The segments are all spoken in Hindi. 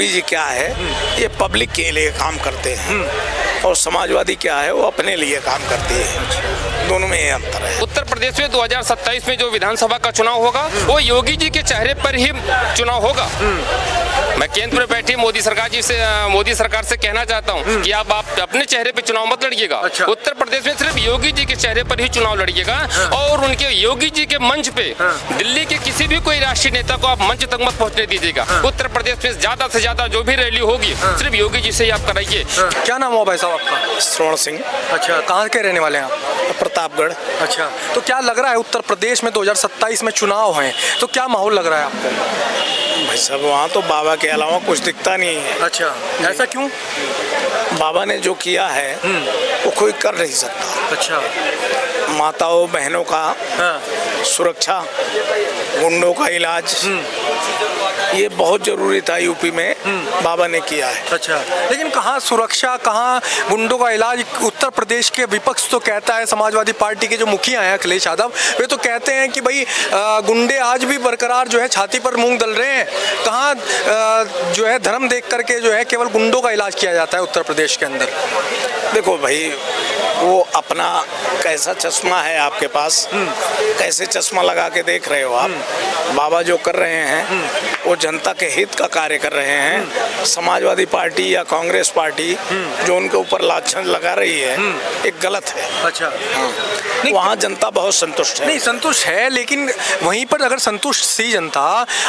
योगी जी क्या है, ये पब्लिक के लिए काम करते हैं और समाजवादी क्या है, वो अपने लिए काम करती है। दोनों में ये अंतर है। उत्तर प्रदेश में 2027 में जो विधानसभा का चुनाव होगा वो योगी जी के चेहरे पर ही चुनाव होगा। मैं केंद्र में बैठी मोदी सरकार से कहना चाहता हूं कि आप अपने चेहरे पे चुनाव मत लड़िएगा। अच्छा। उत्तर प्रदेश में सिर्फ योगी जी के चेहरे पर ही चुनाव लड़िएगा और उनके योगी जी के मंच पे दिल्ली के किसी भी कोई राष्ट्रीय नेता को आप मंच तक मत पहुंचने दीजिएगा। उत्तर प्रदेश में ज्यादा से ज्यादा जो भी रैली होगी सिर्फ योगी जी से ही आप कराइए। क्या नाम हुआ भाई साहब आपका? श्रवण सिंह, अच्छा, कहाँ के रहने वाले हैं आप? प्रतापगढ़। अच्छा, तो क्या लग रहा है उत्तर प्रदेश में 2027 में चुनाव हैं, तो क्या माहौल लग रहा है आपको? भाई साहब वहाँ तो बाबा के अलावा कुछ दिखता नहीं है। अच्छा, ऐसा क्यों? बाबा ने जो किया है वो कोई कर नहीं सकता। अच्छा। माताओं बहनों का सुरक्षा, गुंडों का इलाज, ये बहुत जरूरी था यूपी में, बाबा ने किया है। अच्छा, लेकिन कहाँ सुरक्षा, कहाँ गुंडों का इलाज? उत्तर प्रदेश के विपक्ष तो कहता है, समाजवादी पार्टी के जो मुखिया हैं अखिलेश यादव, वे तो कहते हैं कि भाई गुंडे आज भी बरकरार जो है छाती पर मूंग दल रहे हैं। कहाँ जो है धर्म देख करके जो है केवल गुंडों का इलाज किया जाता है उत्तर प्रदेश के अंदर? देखो भाई, वो अपना कैसा चश्मा है आपके पास, कैसे चश्मा लगा के देख रहे हो आप। बाबा जो कर रहे हैं वो जनता के हित का कार्य कर रहे हैं। समाजवादी पार्टी या कांग्रेस पार्टी जो उनके ऊपर लांछन लगा रही है, एक गलत है। अच्छा, वहाँ जनता बहुत संतुष्ट है। नहीं, संतुष्ट है, लेकिन वहीं पर अगर संतुष्ट सी जनता,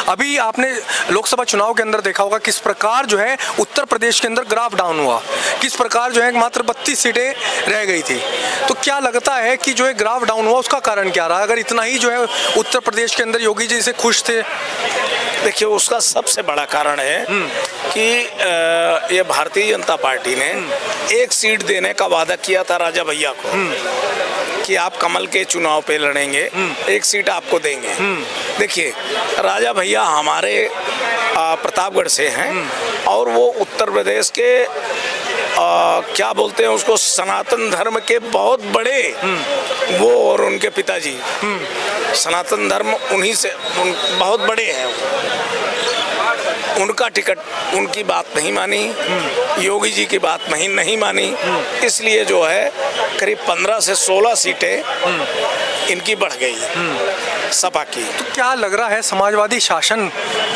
अभी आपने लोकसभा चुनाव के अंदर देखा होगा किस प्रकार जो है उत्तर प्रदेश के अंदर ग्राफ डाउन हुआ, किस प्रकार जो है मात्र 32 सीटें रह गई थी। तो क्या लगता है कि जो है ग्राफ डाउन हुआ उसका कारण क्या रहा? अगर इतना ही जो है उत्तर प्रदेश के अंदर योगी जी से खुश थे। देखिए, उसका सबसे बड़ा कारण है कि ये भारतीय जनता पार्टी ने एक सीट देने का वादा किया था राजा भैया को कि आप कमल के चुनाव पे लड़ेंगे, एक सीट आपको देंगे। देखिए, राजा भैया हमारे प्रतापगढ़ से हैं और वो उत्तर प्रदेश के क्या बोलते हैं उसको, सनातन धर्म के बहुत बड़े, वो और उनके पिताजी सनातन धर्म उन्हीं से बहुत बड़े हैं। उनका टिकट, उनकी बात नहीं मानी, योगी जी की बात नहीं मानी, इसलिए जो है करीब 15 से 16 सीटें इनकी बढ़ गई सपा की। तो क्या लग रहा है समाजवादी शासन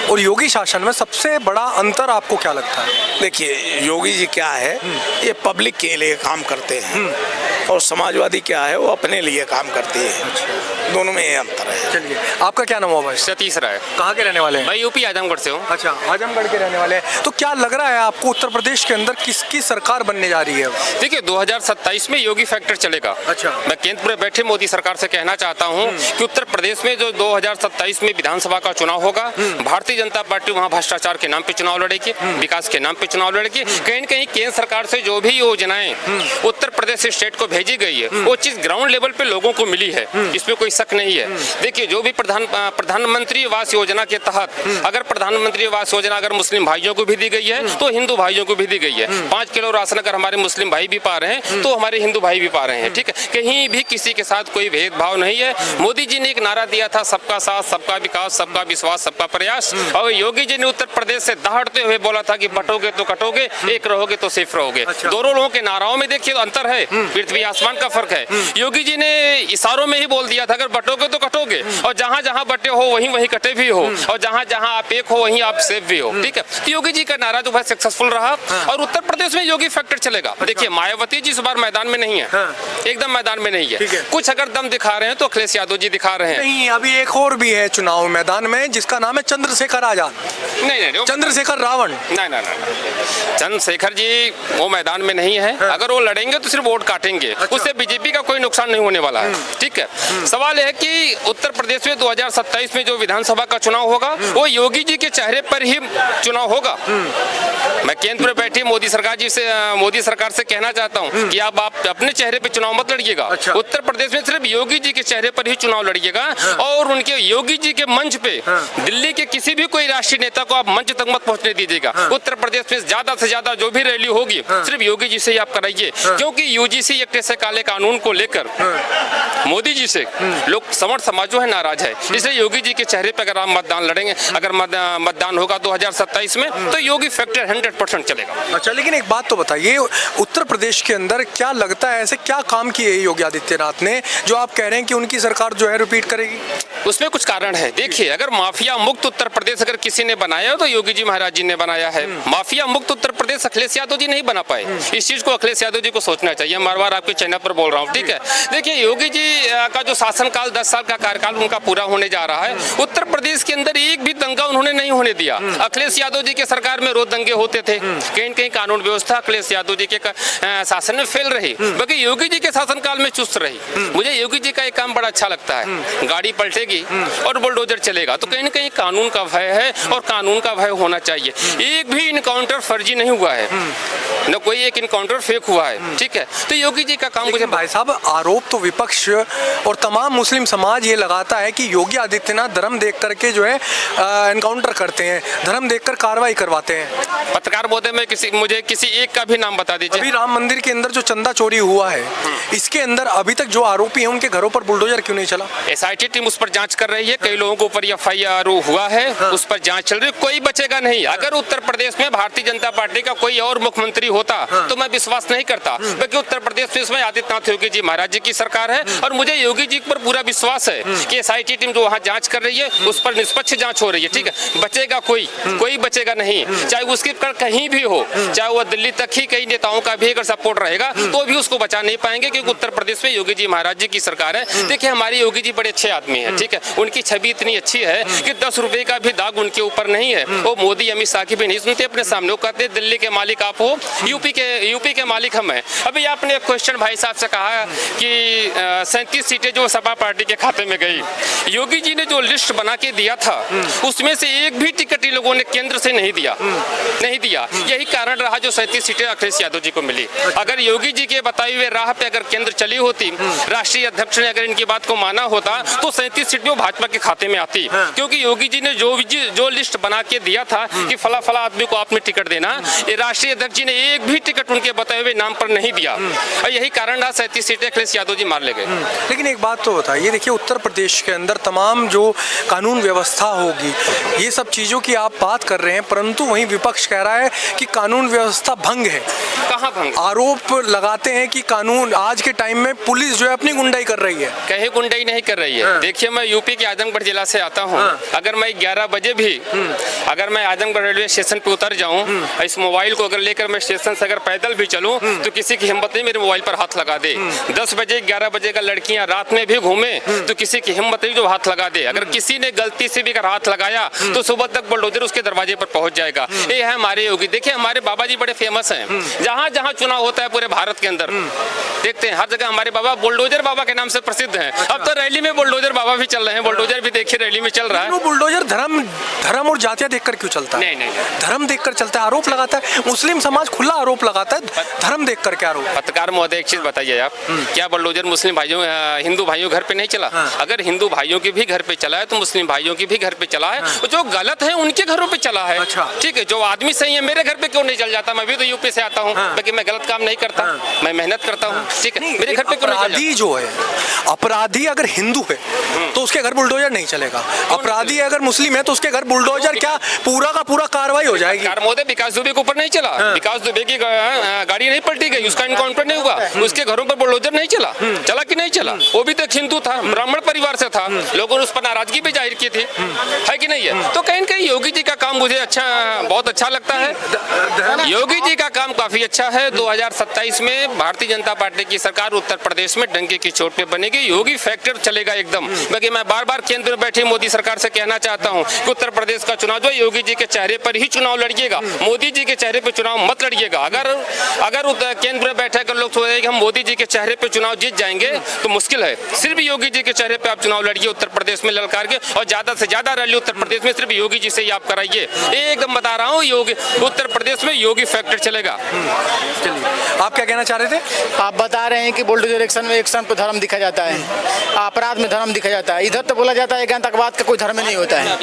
और योगी शासन में सबसे बड़ा अंतर आपको क्या लगता है? देखिए, योगी जी क्या है, ये पब्लिक के लिए काम करते हैं और समाजवादी क्या है, वो अपने लिए काम करती है। दोनों में ये अंतर है। चलिए, आपका क्या नाम हुआ भाई? सतीश राय। कहाँ के रहने वाले हैं? मैं यूपी आजमगढ़ से हूँ। अच्छा, आजमगढ़ के रहने वाले हैं। तो क्या लग रहा है आपको उत्तर प्रदेश के अंदर किसकी सरकार बनने जा रही है? देखिए, 2027 में योगी फैक्टर चलेगा। अच्छा। मैं केंद्र में बैठे मोदी सरकार से कहना चाहता हूं कि उत्तर प्रदेश में जो 2027 में विधानसभा का चुनाव होगा, भारतीय जनता पार्टी वहां भ्रष्टाचार के नाम पे चुनाव लड़ेगी, विकास के नाम पे चुनाव लड़ेगी। कहीं न कहीं केंद्र सरकार से जो भी योजनाएं उत्तर प्रदेश स्टेट को भेजी गई है वो चीज ग्राउंड लेवल पे लोगों को मिली है, इसमें कोई शक नहीं है। देखिए, जो भी प्रधानमंत्री आवास योजना के तहत अगर प्रधानमंत्री आवास योजना अगर मुस्लिम भाइयों को भी दी गई है तो हिंदू भाइयों को भी दी गई है। 5 किलो राशन अगर हमारे मुस्लिम भाई भी पा रहे हैं तो हमारे हिंदू भाई भी पा रहे हैं। ठीक है, कहीं भी किसी के साथ कोई भेदभाव नहीं है। मोदी जी ने एक नारा दिया था, सबका साथ, सबका विकास, सबका विश्वास, सबका प्रयास, और योगी जी ने उत्तर प्रदेश से दहाड़ते हुए बोला था कि बटोगे तो कटोगे, एक रहोगे तो सेफ रहोगे। अच्छा। दोनों लोगों के नाराओं में देखिए अंतर है, पृथ्वी आसमान का फर्क है। योगी जी ने इशारों में ही बोल दिया था अगर बटोगे तो कटोगे, और जहां जहां बटे हो वहीं वहीं कटे भी हो, और जहां जहां आप एक हो वहीं आप सेफ भी हो। ठीक है, तो योगी जी का नारा जो है सक्सेसफुल रहा और उत्तर प्रदेश में योगी फैक्टर चलेगा। देखिए, मायावती जी इस बार मैदान में नहीं है, एकदम मैदान में नहीं है। कुछ अगर दम दिखा रहे हैं तो अखिलेश यादव जी दिखा रहे हैं। नहीं, अभी एक और भी है चुनाव मैदान में जिसका नाम है चंद्रशेखर आजाद। नहीं, चंद्रशेखर रावण। नहीं, चंद्रशेखर जी वो मैदान में नहीं है। अगर वो लड़ेंगे तो सिर्फ वोट काटेंगे, उससे बीजेपी का कोई नुकसान नहीं होने वाला है। ठीक है, सवाल है कि उत्तर प्रदेश में 2027 में जो विधानसभा का चुनाव होगा वो योगी जी के चेहरे पर ही चुनाव होगा। मैं केंद्र में बैठी मोदी सरकार से कहना चाहता हूं कि आप अपने चेहरे पे चुनाव मत लड़िएगा। अच्छा। उत्तर प्रदेश में सिर्फ योगी जी के चेहरे पर ही चुनाव लड़िएगा और उनके योगी जी के मंच पे दिल्ली के किसी भी कोई राष्ट्रीय नेता को आप मंच तक मत पहुंचने दीजिएगा। उत्तर प्रदेश में ज्यादा से ज्यादा जो भी रैली होगी सिर्फ योगी जी से ही आप कराइए, क्योंकि यूजीसी एक्ट से काले कानून को लेकर मोदी जी से लोग समर्थ समाज जो है नाराज है। इसलिए योगी जी के चेहरे पर अगर आप मतदान लड़ेंगे, अगर मतदान होगा 2027 में तो योगी फैक्टर 100% चलेगा। अच्छा, लेकिन एक बात तो बताइए, उत्तर प्रदेश के अंदर क्या लगता है, ऐसे क्या काम किए योगी आदित्यनाथ ने जो आप कह रहे हैं कि उनकी सरकार जो है रिपीट करेगी? उसमें कुछ कारण है। देखिए, अगर माफिया मुक्त उत्तर प्रदेश अगर किसी ने बनाया तो योगी जी महाराज जी ने बनाया है। माफिया मुक्त उत्तर प्रदेश अखिलेश यादव जी नहीं बना पाए। इस चीज को अखिलेश यादव जी को सोचना चाहिए। बार बार आपके चैनल पर बोल रहा हूँ, ठीक है। देखिए, योगी जी का जो शासनकाल 10 साल का कार्यकाल उनका पूरा होने जा रहा है, उत्तर प्रदेश के अंदर एक भी दंगा उन्होंने नहीं होने दिया। अखिलेश यादव जी के सरकार में रोज दंगे होते थे, कहीं कहीं कानून व्यवस्था अखिलेश यादव जी के शासन में फेल रही, बाकी योगी जी के शासनकाल में चुस्त रही। मुझे योगी जी का एक काम बड़ा अच्छा लगता है, गाड़ी पलटेगी और बुलडोजर चलेगा, तो कहीं ना कहीं कानून का भय है और कानून का भय होना चाहिए। एक भी इनकाउंटर फर्जी नहीं हुआ है, न कोई एक इनकाउंटर फेक हुआ है, ठीक है। तो योगी जी का काम मुझे भाई साहब, आरोप तो विपक्ष और तमाम मुस्लिम समाज ये लगाता है कि योगी आदित्यनाथ धर्म देख करके जो है एनकाउंटर करते हैं, धर्म देखकर कार्रवाई करवाते हैं। पत्रकार महोदय में मुझे किसी एक का भी नाम बता दीजिए। अभी राम मंदिर के अंदर जो चंदा चोरी हुआ है, इसके अंदर अभी तक जो आरोपी हैं उनके घरों पर बुलडोजर क्यों नहीं चला? एसआईटी टीम उस पर जांच कर रही है। कई लोगों के ऊपर एफआईआर हुआ है, उस पर जांच चल रही है। कोई बचेगा नहीं। अगर उत्तर प्रदेश में भारतीय जनता पार्टी का कोई और मुख्यमंत्री होता तो मैं विश्वास नहीं करता, क्योंकि उत्तर प्रदेश में आदित्यनाथ योगी जी महाराज जी की सरकार है और मुझे योगी जी पर पूरा विश्वास है कि एसआईटी टीम जो वहाँ जांच कर रही है उस पर निष्पक्ष जांच हो रही है, ठीक है। बचेगा कोई बचेगा नहीं, चाहे उसकी कहीं भी हो, चाहे वो दिल्ली तक ही कई नेताओं का भी अगर सपोर्ट रहेगा तो भी उसको बचा नहीं पाएंगे, क्योंकि उत्तर प्रदेश में योगी जी महाराज जी की सरकार है। देखिए, हमारे योगी जी बड़े अच्छे आदमी है, ठीक है। उनकी छवि इतनी अच्छी है कि 10 रुपए का भी दाग उनके ऊपर नहीं है। वो मोदी अमित शाह की भी नहीं सुनते अपने सामने। वो कहते दिल्ली के मालिक आप हो, यूपी के मालिक हम हैं। अभी आपने एक क्वेश्चन भाई साहब से कहा कि 37 सीटें जो सपा पार्टी के खाते में गई, योगी जी ने जो लिस्ट बना के दिया था उसमें से एक भी टिकट इन लोगों ने केंद्र से नहीं दिया। यही कारण रहा जो 37 सीटें अखिलेश यादव जी को मिली। अगर योगी जी के बताए हुए राह पे अगर केंद्र चली होती, राष्ट्रीय अध्यक्ष ने अगर इनकी बात को माना होता तो 37 सीटें भाजपा के खाते में आती, क्योंकि योगी जी ने जो लिस्ट बना के दिया था कि फला फला आदमी को आपने टिकट देना, ये राष्ट्रीय अध्यक्ष जी ने एक भी टिकट उनके बताए हुए नाम पर नहीं दिया और यही कारण रहा 37 सीटें अखिलेश यादव जी मार ले गए। लेकिन एक बात तो बताइए, देखिए उत्तर प्रदेश के अंदर तमाम जो कानून व्यवस्था होगी, ये सब चीज़ों की आप बात कर रहे हैं, परंतु वहीं विपक्ष कह रहा है कि कानून व्यवस्था भंग है। कहाँ भंग? आरोप लगाते हैं कि कानून आज के टाइम में पुलिस जो है अपनी गुंडाई कर रही है। कहीं गुंडाई नहीं कर रही है। देखिए, मैं यूपी के आजमगढ़ जिला से आता हूँ। अगर मैं 11 बजे भी अगर मैं आजमगढ़ रेलवे स्टेशन पे उतर जाऊँ, इस मोबाइल को अगर लेकर मैं स्टेशन से अगर पैदल भी चलूँ तो किसी की हिम्मत नहीं मेरे मोबाइल पर हाथ लगा दे। 10 बजे 11 बजे का लड़कियां रात में भी घूमे तो किसी की हिम्मत नहीं जो हाथ लगा दे। अगर किसी ने गलती से भी अगर हाथ लगाया तो सुबह तक बुलडोजर उसके दरवाजे पर पहुंच जाएगा। ये है हमारे योगी। देखिए, हमारे बाबा जी बड़े फेमस हैं। जहां जहां चुनाव होता है पूरे भारत के अंदर देखते हैं, हर जगह हमारे बाबा बुलडोजर बाबा के नाम से प्रसिद्ध हैं। अब तो रैली में बुलडोजर बाबा भी चल रहे हैं। बुलडोजर भी देखिए रैली में चल रहा है। बुलडोजर धर्म और जातियां देखकर क्यों चलता है? नहीं, धर्म देखकर चलता है, आरोप लगाता है। मुस्लिम समाज खुला आरोप लगाता है, धर्म देखकर क्या आरोप? पत्रकार महोदय, एक चीज बताइए आप, क्या बुलडोजर मुस्लिम भाइयों हिंदू भाइयों घर पे नहीं चला? अगर हिंदू भाइयों के भी घर पे चला है तो मुस्लिम भाइयों के भी घर पे चला है। जो गलत है उनके घरों पे चला है, ठीक है। जो आदमी सही है मेरे घर पे क्यों नहीं चल जाता? मैं भी तो यूपी से आता हूँ, लेकिन मैं गलत काम नहीं करता, मैं मेहनत करता हूँ, ठीक है। मेरे घर पे क्यों नहीं चल जाता? जो है अपराधी अगर हिंदू है तो उसके घर बुलडोजर नहीं चलेगा। अपराधी अगर मुस्लिम है तो उसके घर बुलडोजर क्या पूरा का पूरा कार्रवाई हो जाएगी। मोदी विकास दुबे के ऊपर नहीं चला, विकास दुबे की गाड़ी नहीं पलटी गई, उसका इनकाउंटर नहीं हुआ, उसके घरों पर बुलडोजर नहीं चला कि नहीं चला? वो भी तो हिंदू था, ब्राह्मण परिवार से था, लोगों ने उस पर नाराजगी भी जाहिर की थी, है कि नहीं है? तो कहीं न कहीं योगी जी का काम मुझे बहुत अच्छा लगता है। योगी जी का काम काफी अच्छा अच्छा है 2027 में भारतीय जनता पार्टी की सरकार उत्तर प्रदेश में डंके की चोट पे बनेगी, योगी फैक्टर चलेगा एकदम। बाकी मैं बार बार केंद्र में बैठी मोदी सरकार से कहना चाहता हूं कि उत्तर प्रदेश का चुनाव जो है योगी जी के चेहरे पर ही चुनाव लड़िएगा, मोदी जी के चेहरे पर चुनाव मत लड़िएगा। अगर केंद्र में बैठे कर लोग सोच रहे कि हम मोदी जी के चेहरे पर चुनाव जीत जाएंगे तो मुश्किल है। सिर्फ योगी जी के चेहरे पर आप चुनाव लड़िए उत्तर प्रदेश में ललकार के, और ज्यादा से ज्यादा रैली उत्तर प्रदेश में सिर्फ योगी जी से ही आप कराइए। एकदम बता रहा हूँ, योगी उत्तर प्रदेश में योगी फैक्टर चलेगा। चलिए, आप क्या कहना चाह रहे थे? आप बता रहे हैं कि बुलडोजर एक्शन पे धर्म दिखा जाता है, अपराध में धर्म दिखा जाता है। इधर तो बोला जाता है कि आतंकवाद का कोई धर्म नहीं होता है,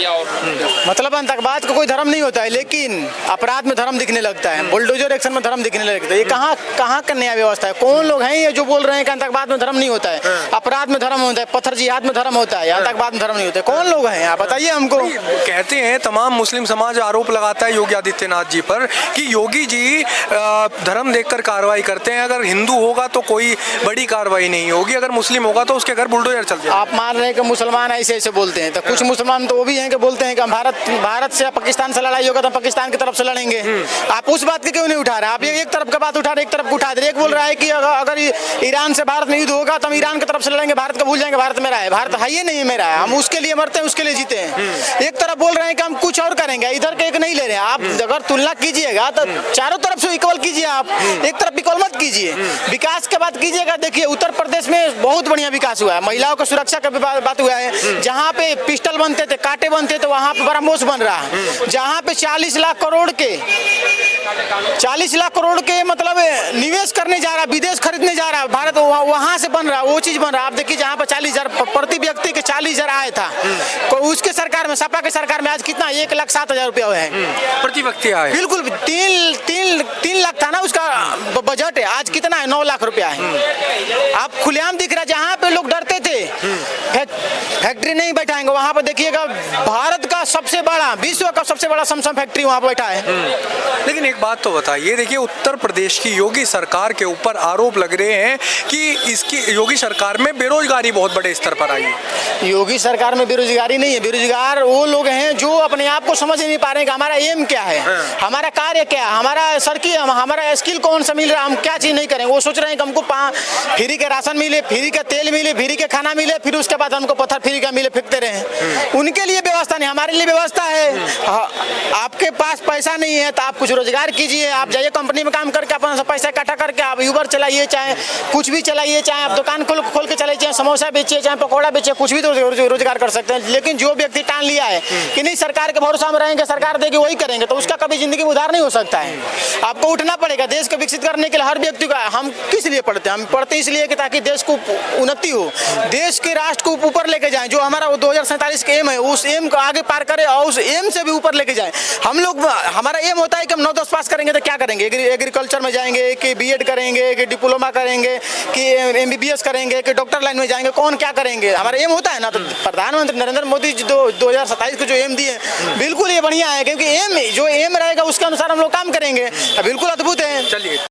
मतलब आतंकवाद का कोई धर्म नहीं होता है, लेकिन अपराध में धर्म दिखने लगता है, बुलडोजर एक्शन में धर्म दिखने लगता है। ये कहाँ का नया व्यवस्था है? कौन लोग हैं ये जो बोल रहे हैं कि आतंकवाद में धर्म नहीं होता है, अपराध में धर्म होता है, पत्थर जिहाद में धर्म होता है, आतंकवाद में धर्म नहीं होता है? कौन लोग हैं आप बताइए हमको। कहते हैं तमाम मुस्लिम समाज आरोप लगाता है योगी आदित्यनाथ जी पर कि योगी जी धर्म देखकर कार्रवाई करते हैं। अगर हिंदू होगा तो कोई बड़ी कार्रवाई नहीं होगी, अगर मुस्लिम होगा तो उसके घर बुलडोजर चल जाएगा। आप मान रहे हैं कि मुसलमान ऐसे ऐसे बोलते हैं, तो कुछ मुसलमान तो वो भी हैं कि बोलते हैं कि हम भारत से पाकिस्तान से लड़ाई होगा तो पाकिस्तान की तरफ से लड़ेंगे। आप उस बात की क्यों नहीं उठा रहे? आप एक तरफ का बात उठा रहे, एक तरफ उठा दे। एक बोल रहा है कि अगर ईरान से भारत में युद्ध होगा तो हम ईरान की तरफ से लड़ेंगे, भारत को भूल जाएंगे, भारत मेरा है, भारत है ही नहीं मेरा है, हम उसके लिए मरते हैं, उसके लिए जीते हैं। एक तरफ बोल रहे हैं कि हम कुछ और करेंगे, इधर के एक नहीं ले रहे हैं। आप अगर तुलना कीजिएगा तो चारों तरफ से इक्वल कीजिए, आप एक तरफ इक्वल मत कीजिए। विकास की बात कीजिएगा, देखिए उत्तर प्रदेश में बहुत बढ़िया विकास हुआ है, महिलाओं की सुरक्षा का बात हुआ है। जहाँ पे पिस्टल बनते थे, कांटे बनते थे, वहाँ पे ब्रह्मोस बन रहा है। जहाँ पे 40 लाख करोड़ के मतलब निवेश करने जा रहा है, विदेश खरीदने जा रहा है, भारत वहाँ से बन रहा है, वो चीज बन रहा है। आप देखिए जहाँ पे 40,000 प्रति व्यक्ति के 40,000 आया था, उसके सरकार में, सपा के सरकार में आज कितना 1,07,000 रुपया हुआ है प्रति व्यक्ति आए। बिल्कुल 3 लाख था ना उसका बजट है, आज कितना है 9 लाख रुपया है। आप खुलेआम दिख रहा है, जहाँ पे लोग डरते थे फैक्ट्री नहीं बैठाएंगे, वहाँ पे देखिएगा भारत का सबसे बड़ा, विश्व का सबसे बड़ा सैमसंग फैक्ट्री वहाँ पे बैठा है। लेकिन एक बात तो बताइए, देखिए उत्तर प्रदेश की योगी सरकार के ऊपर आरोप लग रहे हैं कि इसकी योगी सरकार में बेरोजगारी बहुत बड़े स्तर पर आई है। योगी सरकार में बेरोजगारी नहीं है, बेरोजगार वो लोग हैं जो अपने आप को समझ नहीं पा रहे हैं कि हमारा एम क्या है, हमारा कार्य क्या है, हमारा स्किल कौन सा मिल रहा है, हम क्या चीज नहीं करेंगे। वो सोच रहे हैं कि हमको फ्री के राशन मिले, फ्री का तेल मिले, फ्री के खाना मिले, फिर उसके बाद हमको पत्थर फ्री का मिले, फेंकते रहे। उनके लिए व्यवस्था नहीं, हमारे लिए व्यवस्था है। आपके पास पैसा नहीं है तो आप कुछ रोजगार कीजिए, आप जाइए कंपनी में काम करके अपना पैसा इकट्ठा करके आप यूबर चलाइए, चाहे कुछ भी चलाइए, चाहे आप दुकान खोल के चलाइए, चाहे समोसा बेचिए, चाहे पकौड़ा बेचिए, कुछ भी तो रोजगार कर सकते हैं। लेकिन जो व्यक्ति ठान लिया है कि नहीं सरकार के भरोसा में रहेंगे, सरकार देगी वही करेंगे, तो उसका कभी जिंदगी में उधार नहीं हो सकता है। आपको उठना पड़ेगा देश को विकसित करने के लिए। हर व्यक्ति का हम किस लिए पढ़ते हैं? हम पढ़ते इसलिए कि ताकि देश को उन्नति हो, देश के राष्ट्र को ऊपर लेके जाएं। जो हमारा 2047 का एम है, उस एम को आगे पार करें और उस एम से भी ऊपर लेके जाएं। हम लोग, हमारा एम होता है कि हम 9-10 पास करेंगे तो क्या करेंगे? एग्रीकल्चर में जाएंगे कि बीएड करेंगे कि डिप्लोमा करेंगे कि एमबीबीएस करेंगे कि डॉक्टर लाइन में जाएंगे, कौन क्या करेंगे? हमारा एम होता है ना। तो प्रधानमंत्री नरेंद्र मोदी जी 2027 को जो एम दिए बिल्कुल ये बढ़िया है, क्योंकि जो एम रहेगा उसके अनुसार हम लोग काम करेंगे, बिल्कुल अद्भुत है। चलिए।